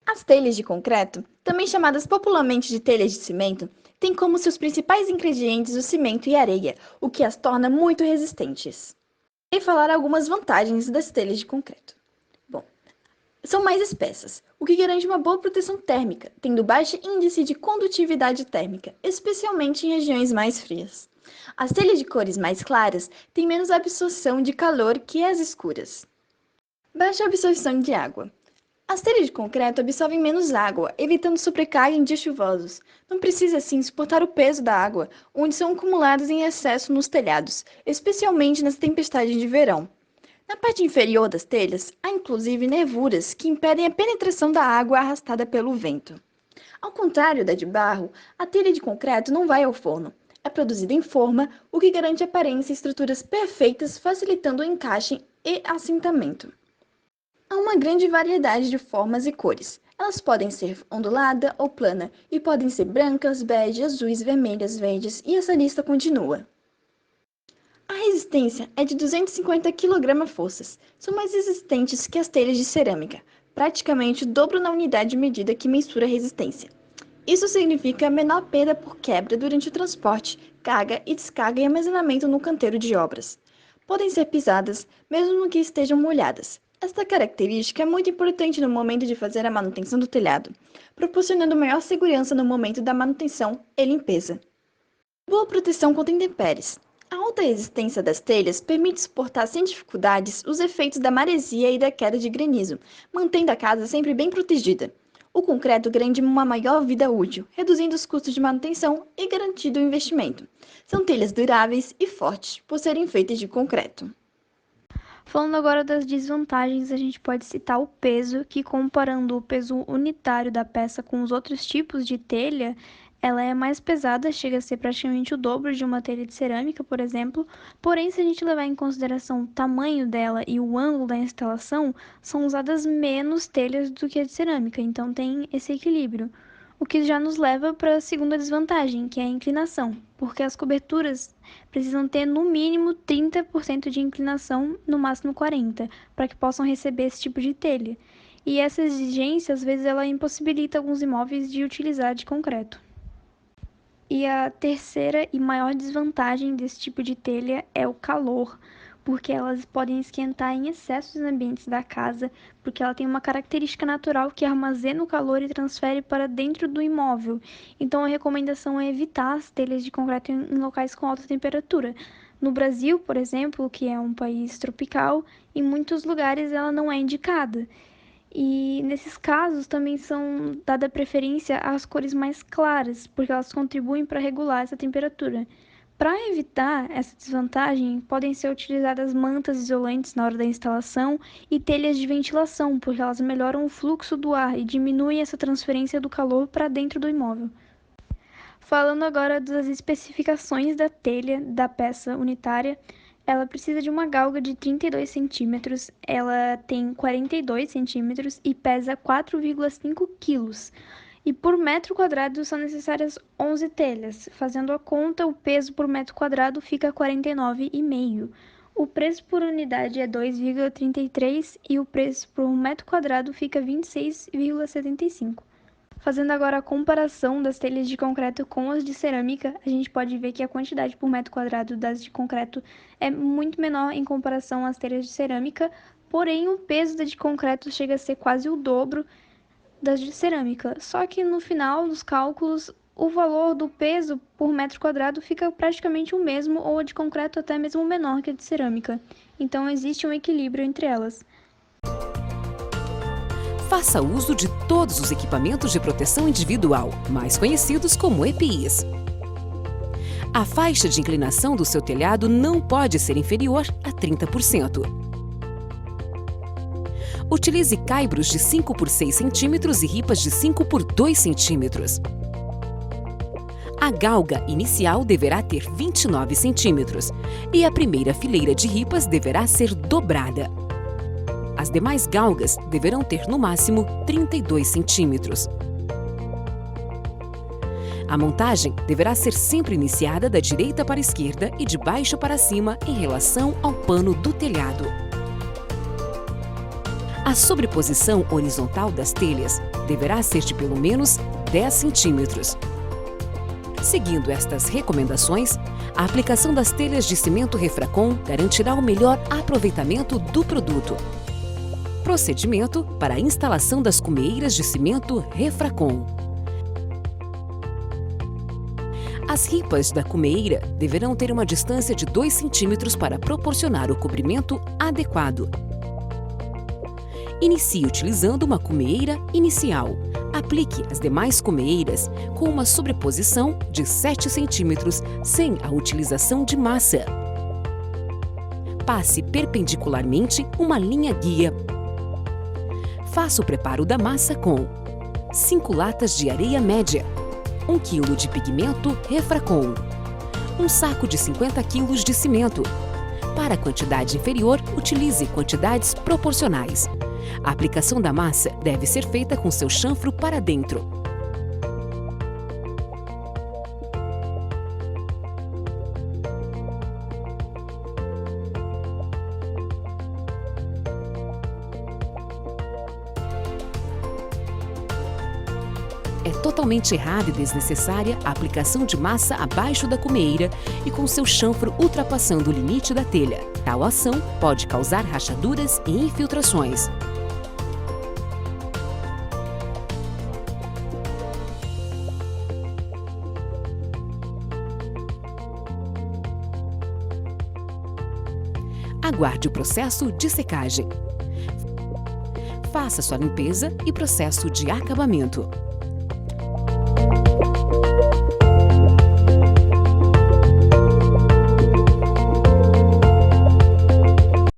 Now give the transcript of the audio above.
As telhas de concreto, também chamadas popularmente de telhas de cimento, têm como seus principais ingredientes o cimento e a areia, o que as torna muito resistentes. E falar algumas vantagens das telhas de concreto. Bom, são mais espessas, o que garante uma boa proteção térmica, tendo baixo índice de condutividade térmica, especialmente em regiões mais frias. As telhas de cores mais claras têm menos absorção de calor que as escuras. Baixa absorção de água. As telhas de concreto absorvem menos água, evitando sobrecarga em dias chuvosos. Não precisa, assim, suportar o peso da água, onde são acumuladas em excesso nos telhados, especialmente nas tempestades de verão. Na parte inferior das telhas, há inclusive nervuras que impedem a penetração da água arrastada pelo vento. Ao contrário da de barro, a telha de concreto não vai ao forno. É produzida em forma, o que garante aparência e estruturas perfeitas, facilitando o encaixe e assentamento. Há uma grande variedade de formas e cores. Elas podem ser ondulada ou plana e podem ser brancas, bege, azuis, vermelhas, verdes e essa lista continua. A resistência é de 250 kgf. São mais resistentes que as telhas de cerâmica, praticamente o dobro na unidade de medida que mensura a resistência. Isso significa menor perda por quebra durante o transporte, carga e descarga e armazenamento no canteiro de obras. Podem ser pisadas, mesmo que estejam molhadas. Esta característica é muito importante no momento de fazer a manutenção do telhado, proporcionando maior segurança no momento da manutenção e limpeza. Boa proteção contra intempéries. A alta resistência das telhas permite suportar sem dificuldades os efeitos da maresia e da queda de granizo, mantendo a casa sempre bem protegida. O concreto garante uma maior vida útil, reduzindo os custos de manutenção e garantindo o investimento. São telhas duráveis e fortes, por serem feitas de concreto. Falando agora das desvantagens, a gente pode citar o peso, que comparando o peso unitário da peça com os outros tipos de telha, ela é mais pesada, chega a ser praticamente o dobro de uma telha de cerâmica, por exemplo. Porém, se a gente levar em consideração o tamanho dela e o ângulo da instalação, são usadas menos telhas do que a de cerâmica, então tem esse equilíbrio. O que já nos leva para a segunda desvantagem, que é a inclinação, porque as coberturas precisam ter no mínimo 30% de inclinação, no máximo 40%, para que possam receber esse tipo de telha. E essa exigência, às vezes, ela impossibilita alguns imóveis de utilizar de concreto. E a terceira e maior desvantagem desse tipo de telha é o calor, porque elas podem esquentar em excesso os ambientes da casa, porque ela tem uma característica natural que armazena o calor e transfere para dentro do imóvel. Então a recomendação é evitar as telhas de concreto em locais com alta temperatura. No Brasil, por exemplo, que é um país tropical, em muitos lugares ela não é indicada. E nesses casos também são dada preferência às cores mais claras, porque elas contribuem para regular essa temperatura. Para evitar essa desvantagem, podem ser utilizadas mantas isolantes na hora da instalação e telhas de ventilação, porque elas melhoram o fluxo do ar e diminuem essa transferência do calor para dentro do imóvel. Falando agora das especificações da telha da peça unitária, ela precisa de uma galga de 32 centímetros, ela tem 42 centímetros e pesa 4,5 quilos. E por metro quadrado são necessárias 11 telhas. Fazendo a conta, o peso por metro quadrado fica 49,5. O preço por unidade é 2,33 e o preço por metro quadrado fica 26,75. Fazendo agora a comparação das telhas de concreto com as de cerâmica, a gente pode ver que a quantidade por metro quadrado das de concreto é muito menor em comparação às telhas de cerâmica, porém o peso da de concreto chega a ser quase o dobro das de cerâmica. Só que no final dos cálculos, o valor do peso por metro quadrado fica praticamente o mesmo, ou a de concreto até mesmo menor que a de cerâmica. Então existe um equilíbrio entre elas. Faça uso de todos os equipamentos de proteção individual, mais conhecidos como EPIs. A faixa de inclinação do seu telhado não pode ser inferior a 30%. Utilize caibros de 5 por 6 centímetros e ripas de 5 por 2 centímetros. A galga inicial deverá ter 29 centímetros e a primeira fileira de ripas deverá ser dobrada. As demais galgas deverão ter no máximo 32 centímetros. A montagem deverá ser sempre iniciada da direita para a esquerda e de baixo para cima em relação ao pano do telhado. A sobreposição horizontal das telhas deverá ser de pelo menos 10 centímetros. Seguindo estas recomendações, a aplicação das telhas de cimento Refracon garantirá o melhor aproveitamento do produto. Procedimento para a instalação das cumeeiras de cimento Refracon. As ripas da cumeeira deverão ter uma distância de 2 centímetros para proporcionar o cobrimento adequado. Inicie utilizando uma cumeeira inicial. Aplique as demais cumeeiras com uma sobreposição de 7 centímetros sem a utilização de massa. Passe perpendicularmente uma linha guia. Faça o preparo da massa com 5 latas de areia média, 1 kg de pigmento Refracon, um saco de 50 kg de cimento. Para a quantidade inferior, utilize quantidades proporcionais. A aplicação da massa deve ser feita com seu chanfro para dentro. É totalmente errada e desnecessária a aplicação de massa abaixo da cumeeira e com seu chanfro ultrapassando o limite da telha. Tal ação pode causar rachaduras e infiltrações. Aguarde o processo de secagem. Faça sua limpeza e processo de acabamento.